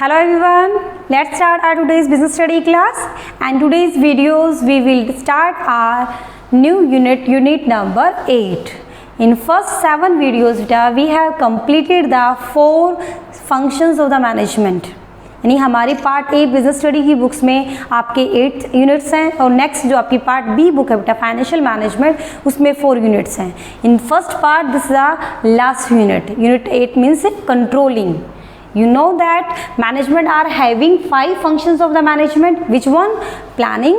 Hello everyone, let's start our today's business study class, and today's videos we will start our new unit number 8. In first 7 videos we have completed the 4 functions of the management. यानी हमारी part A business study की books में आपके 8 units हैं और next जो आपकी part B book है बेटा फाइनेंशियल मैनेजमेंट उसमें 4 यूनिट्स हैं. In first part this is the last unit 8 means controlling. You know that management are having 5 functions of the management. Which one? Planning,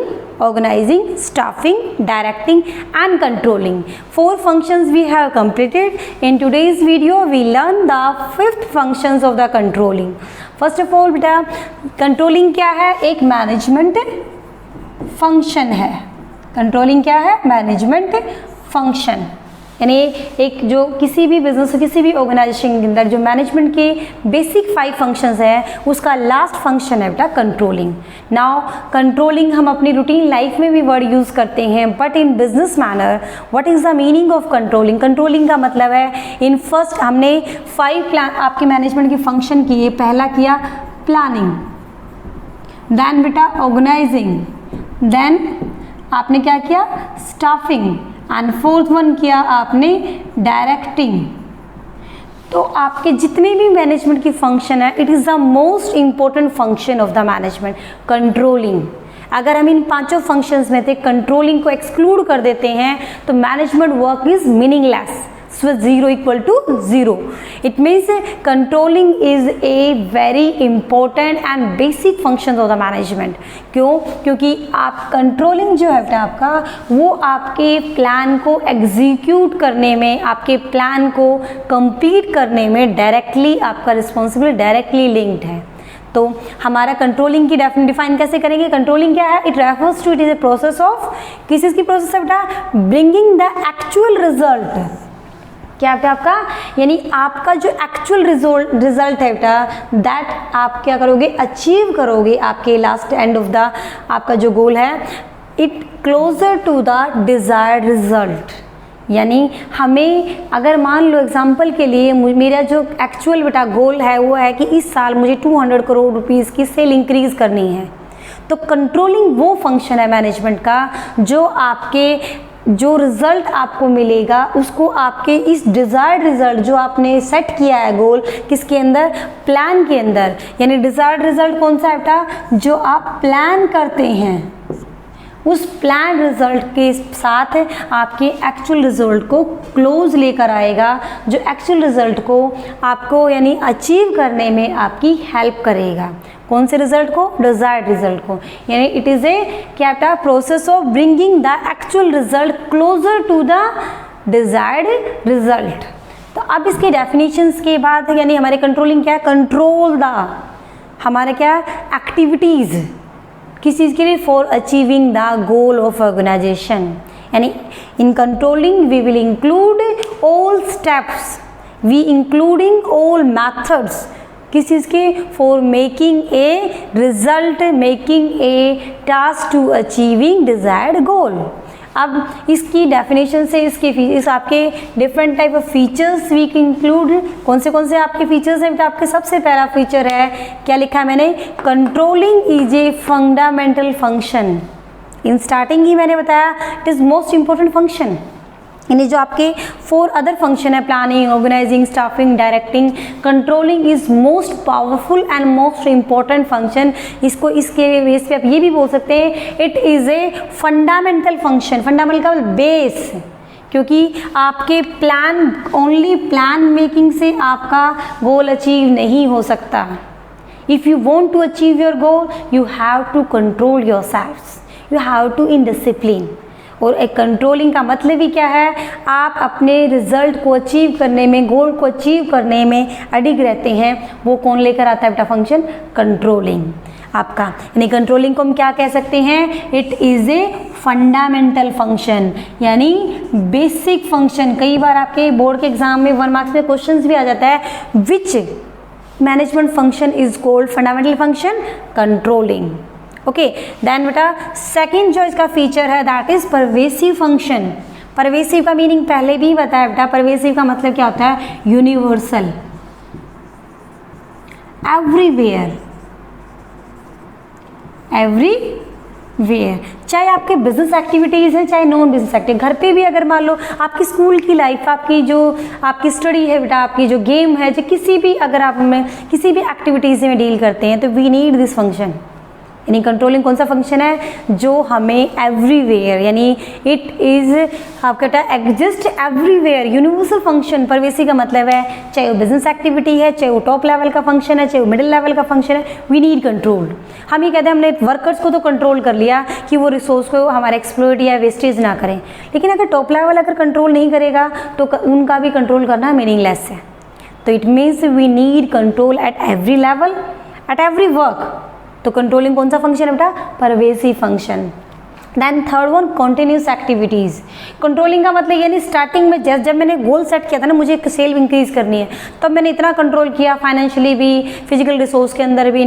organizing, staffing, directing and controlling. 4 functions we have completed. In today's video we learn the 5th functions of the controlling. First of all बेटा controlling क्या है? एक management function है. controlling क्या है? management function. यानी एक जो किसी भी बिजनेस किसी भी ऑर्गेनाइजेशन के अंदर जो मैनेजमेंट के बेसिक 5 फंक्शंस हैं उसका लास्ट फंक्शन है बेटा कंट्रोलिंग. नाउ कंट्रोलिंग हम अपनी रूटीन लाइफ में भी वर्ड यूज़ करते हैं, but in business manner what is the meaning of controlling? Controlling का मतलब है इन फर्स्ट हमने 5 प्लान आपके मैनेजमेंट के फंक्शन किए. पहला किया प्लानिंग, देन बेटा ऑर्गेनाइजिंग, देन आपने क्या किया स्टाफिंग एंड 4th वन किया आपने डायरेक्टिंग. तो आपके जितने भी मैनेजमेंट की फंक्शन है it is the most important function of the management controlling. अगर हम इन 5 फंक्शंस में से कंट्रोलिंग को एक्सक्लूड कर देते हैं तो management work is meaningless. So 0 equal to 0. It means controlling is a very important and basic functions of the management. क्यों? क्योंकि आप कंट्रोलिंग जो है आपका वो आपके प्लान को एग्जीक्यूट करने में आपके प्लान को कंप्लीट करने में डायरेक्टली आपका रिस्पॉन्सिबिलिटी डायरेक्टली लिंक्ड है. तो हमारा कंट्रोलिंग की डिफाइन कैसे करेंगे? कंट्रोलिंग क्या है? It refers to it is a process of किस चीज़ की प्रोसेस है बेटा? Bringing the actual result. क्या बेटा आपका यानी आपका जो एक्चुअल रिजल्ट है बेटा दैट आप क्या करोगे अचीव करोगे आपके लास्ट एंड ऑफ द आपका जो गोल है it closer to the desired result. यानी हमें अगर मान लो एग्जांपल के लिए मेरा जो एक्चुअल बेटा गोल है वो है कि इस साल मुझे 200 करोड़ रुपीज़ की सेल इंक्रीज़ करनी है. तो कंट्रोलिंग वो फंक्शन है मैनेजमेंट का जो आपके जो रिज़ल्ट आपको मिलेगा उसको आपके इस डिज़ायर्ड रिज़ल्ट जो आपने सेट किया है गोल किसके अंदर प्लान के अंदर. यानी डिज़ायर्ड रिज़ल्ट कौन सा है बेटा? जो आप प्लान करते हैं उस प्लान रिज़ल्ट के साथ आपके एक्चुअल रिज़ल्ट को क्लोज लेकर आएगा जो एक्चुअल रिज़ल्ट को आपको यानी अचीव करने में आपकी हेल्प करेगा. कौन से रिजल्ट को? डिजायर्ड रिजल्ट को. यानी इट इज़ ए क्या बेटा process of bringing the actual result closer to the desired result. तो अब इसके डेफिनेशंस के बाद यानी हमारे कंट्रोलिंग क्या है? कंट्रोल द हमारे क्या एक्टिविटीज़ किस चीज़ के लिए? For achieving the goal of organisation. यानी in controlling we will include all steps we including all methods किस चीज़ के? For making a result making a task to achieving desired goal. अब इसकी डेफिनेशन से इस आपके different type of features we include. कौन से आपके फीचर्स हैं? आपके सबसे पहला फीचर है क्या लिखा है मैंने? Controlling is a fundamental function. In starting ही मैंने बताया it is most important function. यानी जो आपके 4 अदर फंक्शन है planning organising staffing directing controlling is most powerful and most important function. इसको इसके बेस पे आप ये भी बोल सकते हैं it is a fundamental function. Fundamental का बेस क्योंकि आपके प्लान ओनली प्लान मेकिंग से आपका गोल अचीव नहीं हो सकता. If you want to achieve your goal you have to control your self, you have to in discipline. और एक कंट्रोलिंग का मतलब ही क्या है? आप अपने रिजल्ट को अचीव करने में गोल को अचीव करने में अडिग रहते हैं. वो कौन लेकर आता है बेटा फंक्शन? कंट्रोलिंग आपका. यानी कंट्रोलिंग को हम क्या कह सकते हैं? It is a fundamental function यानी बेसिक फंक्शन. कई बार आपके बोर्ड के एग्जाम में 1 मार्क्स में क्वेश्चन भी आ जाता है which management function is called fundamental function? Controlling. Okay then बेटा सेकंड जो इसका फीचर है that is pervasive function. Pervasive का मीनिंग पहले भी बताया बेटा. परवेसिव का मतलब क्या होता है? Universal, everywhere, everywhere. चाहे आपके बिजनेस एक्टिविटीज़ हैं, चाहे नॉन बिजनेस एक्टिविटी, घर पे भी अगर मान लो आपकी स्कूल की लाइफ, आपकी जो आपकी स्टडी है बेटा, आपकी जो गेम है, जो किसी भी अगर आप में किसी भी एक्टिविटीज़ में डील करते हैं तो वी नीड दिस फंक्शन। यानी कंट्रोलिंग कौन सा फंक्शन है जो हमें एवरीवेयर, यानी इट इज़ आपका एग्जिस्ट एवरीवेयर, यूनिवर्सल फंक्शन। परवेसी का मतलब है चाहे वो बिजनेस एक्टिविटी है, चाहे वो टॉप लेवल का फंक्शन है, चाहे वो मिडिल लेवल का फंक्शन है, वी नीड कंट्रोल। हम ये कहते हैं हमने वर्कर्स को तो कंट्रोल कर लिया कि वो रिसोर्स को हमारा एक्सप्लॉइट या वेस्टेज ना करें, लेकिन अगर टॉप लेवल अगर कंट्रोल नहीं करेगा तो उनका भी कंट्रोल करना मीनिंगलेस है। तो it means we need control at every level, at every work. तो कंट्रोलिंग कौन सा फंक्शन है बेटा? Pervasive function. Then third one, continuous activities. Controlling का मतलब यानी स्टार्टिंग में जब मैंने गोल सेट किया था ना, मुझे सेल इंक्रीज़ करनी है, तब मैंने इतना कंट्रोल किया, फाइनेंशियली भी, फिजिकल रिसोर्स के अंदर भी,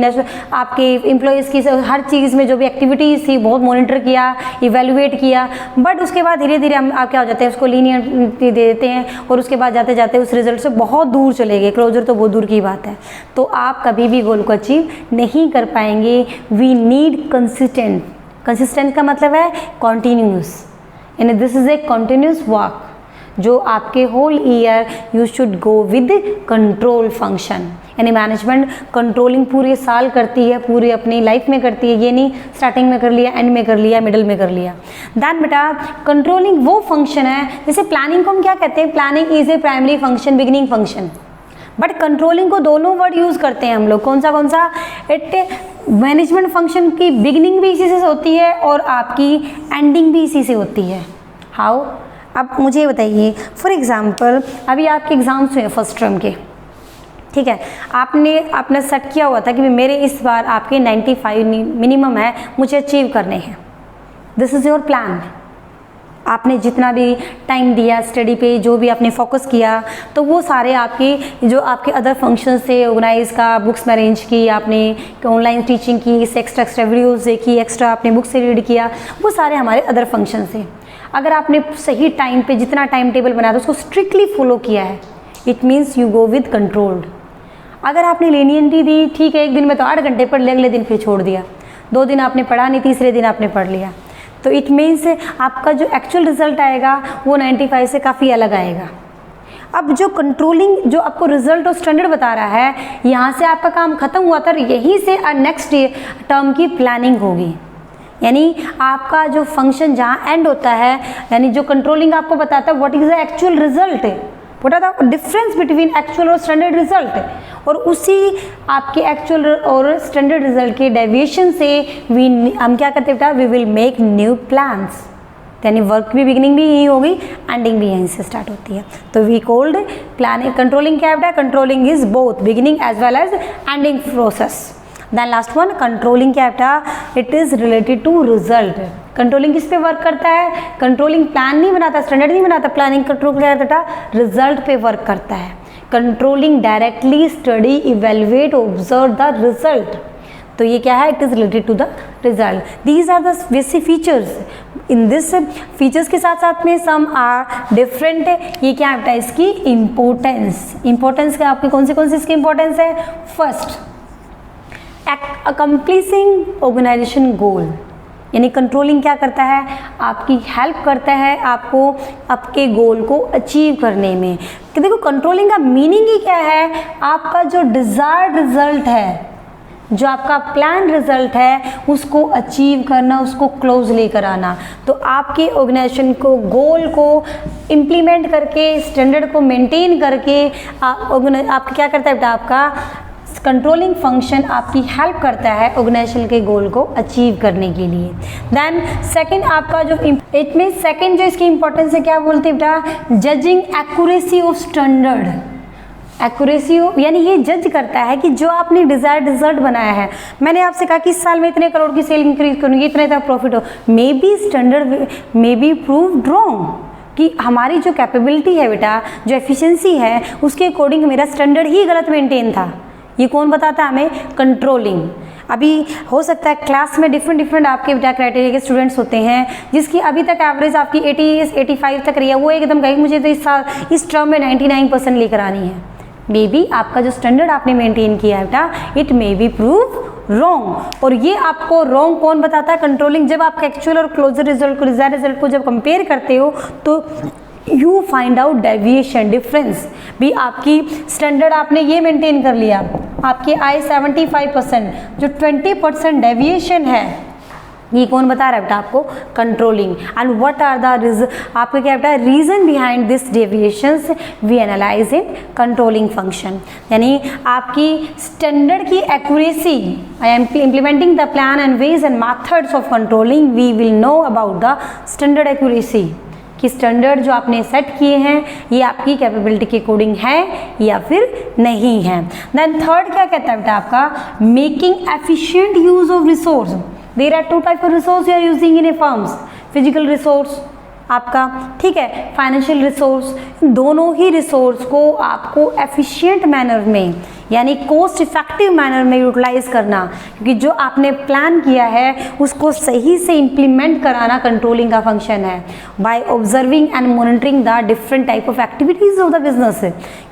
आपके एम्प्लॉयज़ की हर चीज़ में जो भी एक्टिविटीज़ थी बहुत मॉनिटर किया, इवेलुएट किया। बट उसके बाद धीरे धीरे हम आप क्या हो जाते हैं, उसको लीनियंट दे देते हैं और उसके बाद जाते जाते उस रिजल्ट से बहुत दूर चले गए, क्लोजर तो बहुत दूर की बात है। तो आप कभी भी गोल को अचीव नहीं कर पाएंगे। We need consistent. कंसिस्टेंट का मतलब है कॉन्टीन्यूस, यानी this is a continuous work जो आपके whole year you should go with control function. यानी मैनेजमेंट कंट्रोलिंग पूरे साल करती है, पूरी अपनी लाइफ में करती है, ये नहीं स्टार्टिंग में कर लिया, एंड में कर लिया, मिडल में कर लिया। दैन बेटा कंट्रोलिंग वो फंक्शन है, जैसे प्लानिंग को हम क्या कहते हैं, planning is a primary function, beginning function. But controlling को दोनों वर्ड यूज़ करते हैं हम लोग। कौन सा? इट मैनेजमेंट फंक्शन की बिगिनिंग भी इसी से होती है और आपकी एंडिंग भी इसी से होती है। हाउ? अब मुझे ये बताइए, फॉर एग्जांपल अभी आपके एग्ज़ाम्स हुए फर्स्ट टर्म के, ठीक है, आपने सेट किया हुआ था कि मेरे इस बार आपके 95 मिनिमम है, मुझे अचीव करने हैं। This is your plan. आपने जितना भी टाइम दिया स्टडी पे, जो भी आपने फोकस किया, तो वो सारे आपके जो आपके अदर फंक्शंस थे, ऑर्गेनाइज का, बुक्स में अरेंज की, आपने ऑनलाइन टीचिंग की, एक्स्ट्रा वीडियोस देखी, एक्स्ट्रा आपने बुक से रीड किया, वो सारे हमारे अदर फंक्शन थे। अगर आपने सही टाइम पे जितना टाइम टेबल बनाया था उसको स्ट्रिक्टली फॉलो किया है, it means you go with controlled. अगर आपने लीनियंटी दी, ठीक है, एक दिन में तो 8 घंटे पढ़ लिया, अगले दिन फिर छोड़ दिया, 2 दिन आपने पढ़ा नहीं, तीसरे दिन आपने पढ़ लिया, तो इट मीन्स आपका जो एक्चुअल रिजल्ट आएगा वो 95 से काफ़ी अलग आएगा। अब जो कंट्रोलिंग जो आपको रिजल्ट और स्टैंडर्ड बता रहा है, यहाँ से आपका काम खत्म हुआ था, यहीं से नेक्स्ट टर्म की प्लानिंग होगी। यानी आपका जो फंक्शन जहाँ एंड होता है, यानी जो कंट्रोलिंग आपको बताता है what is the actual result, what are the difference between actual और स्टैंडर्ड रिजल्ट, और उसी आपके एक्चुअल और स्टैंडर्ड रिजल्ट के डेविएशन से हम क्या करते हैं, we will make new plans. यानी वर्क भी बिगिनिंग भी यही होगी, एंडिंग भी यहीं से स्टार्ट होती है। तो वी कोल्ड प्लानिंग, कंट्रोलिंग क्या है, controlling is both beginning as well as ending process. Then last one, controlling क्या है, it is related to result. Controlling किस पे वर्क करता है, कंट्रोलिंग प्लान नहीं बनाता, स्टैंडर्ड नहीं बनाता, प्लानिंग कंट्रोल क्या करता है, रिजल्ट पे वर्क करता है। Controlling directly study, evaluate, observe the result. तो ये क्या है, it is related to the result. These are the basic features. In this features के साथ साथ में सम आर डिफरेंट। ये क्या है, इसकी इंपॉर्टेंस। इंपॉर्टेंस का आपकी कौन सी इसकी इंपॉर्टेंस है, फर्स्ट अकम्प्लिशिंग ऑर्गेनाइजेशन गोल। यानी कंट्रोलिंग क्या करता है, आपकी हेल्प करता है आपको आपके गोल को अचीव करने में। कि देखो कंट्रोलिंग का मीनिंग ही क्या है, आपका जो डिज़ायर्ड रिजल्ट है, जो आपका प्लान रिजल्ट है, उसको अचीव करना, उसको क्लोज लेकर आना। तो आपके ऑर्गेनाइजेशन को गोल को इम्प्लीमेंट करके, स्टैंडर्ड को मेंटेन करके आप क्या करता है, आपका कंट्रोलिंग फंक्शन आपकी हेल्प करता है ऑर्गेनाइजेशन के गोल को अचीव करने के लिए। देन सेकंड आपका जो इट मीन सेकंड जो इसकी इंपॉर्टेंस है, क्या बोलते हैं बेटा, judging accuracy of standard. Accuracy यानी ये जज करता है कि जो आपने डिजायर्ड रिजल्ट बनाया है, मैंने आपसे कहा कि इस साल में इतने करोड़ की सेल इंक्रीज करूँगी, इतने तक प्रॉफिट हो, may be standard may be proved wrong, कि हमारी जो कैपेबिलिटी है बेटा, जो एफिशिएंसी है, उसके अकॉर्डिंग मेरा स्टैंडर्ड ही गलत मेंटेन था। ये कौन बताता है हमें, कंट्रोलिंग। अभी हो सकता है क्लास में डिफरेंट आपके बेटा क्राइटेरिया के स्टूडेंट्स होते हैं, जिसकी अभी तक एवरेज आपकी 85 तक रही है, वो एकदम कहेगी मुझे तो इस टर्म में 99% लेकर आनी है। मे बी आपका जो स्टैंडर्ड आपने मेंटेन किया है बेटा, it may be prove wrong. और ये आपको रॉन्ग कौन बताता है? कंट्रोलिंग। जब आप एक्चुअल और क्लोजर रिजल्ट को, डिजायर्ड रिजल्ट को जब कंपेयर करते हो तो you find out deviation, difference भी। आपकी स्टैंडर्ड आपने ये मेंटेन कर लिया, आपकी आए 75%, जो 20% डेविएशन है ये कौन बता रहा है बेटा आपको? Controlling. And what are the आपको क्या बेटा reason behind this deviations we analyse in controlling function. यानी आपकी स्टैंडर्ड की accuracy, I am implementing the plan and ways and methods of controlling, we will know about the standard accuracy कि standard जो आपने set किए हैं ये आपकी कैपेबिलिटी के अकॉर्डिंग है या फिर नहीं है। देन थर्ड क्या कहता है बेटा आपका? Making efficient use of resource. There are two type of resource you are using in a firms, physical resource आपका, ठीक है, फाइनेंशियल रिसोर्स। दोनों ही रिसोर्स को आपको एफिशिएंट मैनर में यानी कोस्ट इफेक्टिव मैनर में यूटिलाइज करना, क्योंकि जो आपने प्लान किया है उसको सही से इम्प्लीमेंट कराना कंट्रोलिंग का फंक्शन है। Bye observing and monitoring the different type of activities of the business,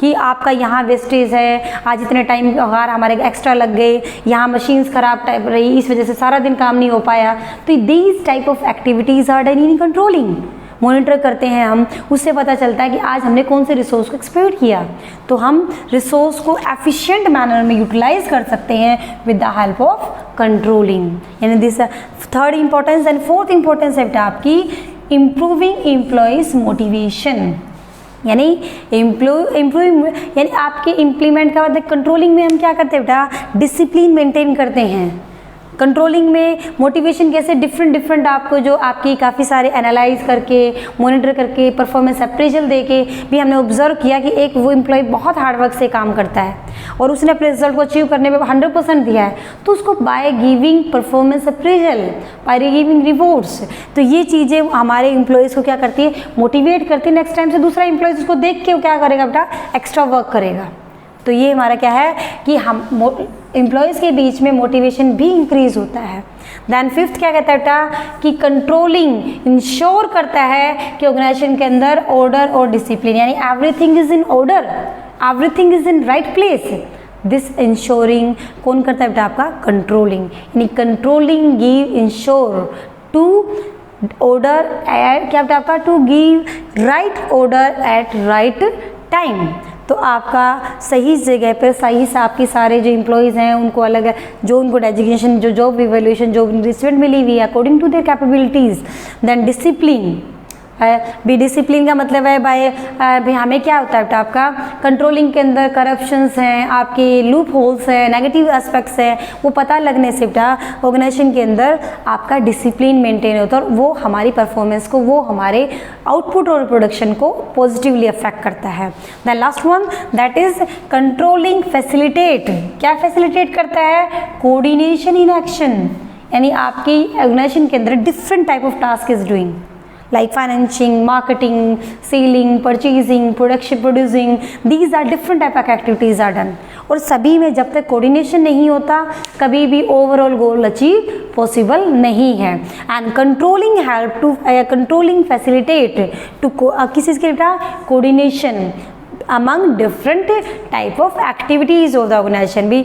कि आपका यहाँ वेस्टेज है, आज इतने टाइम अगर हमारे एक्स्ट्रा लग गए, यहाँ मशीन्स खराब टाइप रही, इस वजह से सारा दिन काम नहीं हो पाया। तो these type of activities are done in controlling. Monitor करते हैं हम, उससे पता चलता है कि आज हमने कौन से रिसोर्स को एक्सप्लॉइट किया, तो हम रिसोर्स को एफिशिएंट मैनर में यूटिलाइज कर सकते हैं with the help of controlling. यानी this third importance. And fourth importance है बेटा आपकी इम्प्रूविंग एम्प्लॉयज मोटिवेशन, यानी इम्प्रूविंग यानी आपके इम्प्लीमेंट का मतलब कंट्रोलिंग में हम क्या करते हैं बेटा? डिसिप्लिन मेंटेन करते हैं। कंट्रोलिंग में मोटिवेशन कैसे डिफरेंट आपको जो आपकी काफ़ी सारे एनालाइज करके, मॉनिटर करके, परफॉर्मेंस अप्रेजल देके भी हमने ऑब्जर्व किया कि एक वो एम्प्लॉय बहुत हार्डवर्क से काम करता है और उसने अपने रिजल्ट को अचीव करने में 100% दिया है, तो उसको by giving performance appraisal, by giving rewards, तो ये चीज़ें हमारे एम्प्लॉयज़ को क्या करती है? मोटिवेट करती है। नेक्स्ट टाइम से दूसरा एम्प्लॉयज़ उसको देख के वो क्या करेगा बेटा? एक्स्ट्रा वर्क करेगा। तो ये हमारा क्या है कि हम एम्प्लॉयज़ के बीच में मोटिवेशन भी इंक्रीज होता है। देन फिफ्थ क्या कहता है बेटा कि कंट्रोलिंग इंश्योर करता है कि ऑर्गेनाइजेशन के अंदर ऑर्डर और डिसिप्लिन, यानी everything is in order, everything is in right place. This ensuring कौन करता है बेटा आपका? कंट्रोलिंग। यानी controlling give ensure to order at क्या बेटा आपका? To give right order at right time. तो आपका सही जगह पर सही से आपके सारे जो एम्प्लॉयज़ हैं उनको अलग जो उनको डेजिग्नेशन, जो जॉब इवैल्यूएशन, जो रिस्पेक्ट मिली हुई है according to their capabilities. Then discipline भी, डिसिप्लिन का मतलब है भाई हमें क्या होता है बेटा आपका? कंट्रोलिंग के अंदर करप्शंस हैं, आपके लूप होल्स हैं, नेगेटिव एस्पेक्ट्स हैं, वो पता लगने से बेटा ऑर्गेनाइजेशन के अंदर आपका डिसिप्लिन मेंटेन होता है और वो हमारी परफॉर्मेंस को, वो हमारे आउटपुट और प्रोडक्शन को पॉजिटिवली अफेक्ट करता है। The last one that is controlling facilitate. क्या फैसिलिटेट करता है? कोऑर्डिनेशन इन एक्शन, यानी आपकी ऑर्गेनाइजेशन के अंदर different type of task is doing like financing, marketing, selling, purchasing, producing, these are different type of activities are done। और सभी में जब तक कोऑर्डिनेशन नहीं होता कभी भी ओवरऑल गोल अचीव पॉसिबल नहीं है। And controlling help to controlling facilitate to किस चीज़ के बेटा? Coordination among different type of activities of the organisation. भी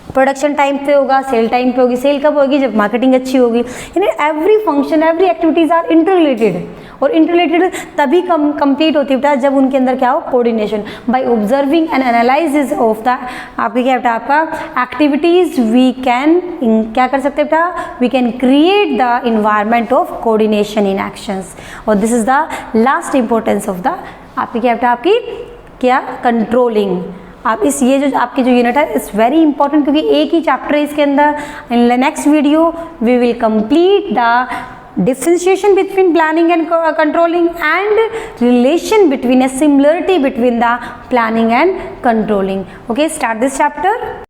प्रोडक्शन टाइम पे होगा, सेल टाइम पे होगी, सेल कब होगी? जब मार्केटिंग अच्छी होगी। यानी every function, every activities are interrelated, और इंटररिलेटेड तभी कंप्लीट होती है जब उनके अंदर क्या हो? Coordination. By observing and analysis of the आपकी क्या बेटा आपका एक्टिविटीज़ वी कैन क्या कर सकते हैं बेटा? We can create the environment of coordination in actions. और this is the last importance of the आपकी क्या बेटा आपकी क्या? कंट्रोलिंग। आप इस ये जो आपकी जो यूनिट है इट्स वेरी इंपॉर्टेंट, क्योंकि एक ही चैप्टर है इसके अंदर। In the next video we will complete the differentiation between planning and controlling and relation between, a similarity between the planning and controlling. Okay, start this chapter.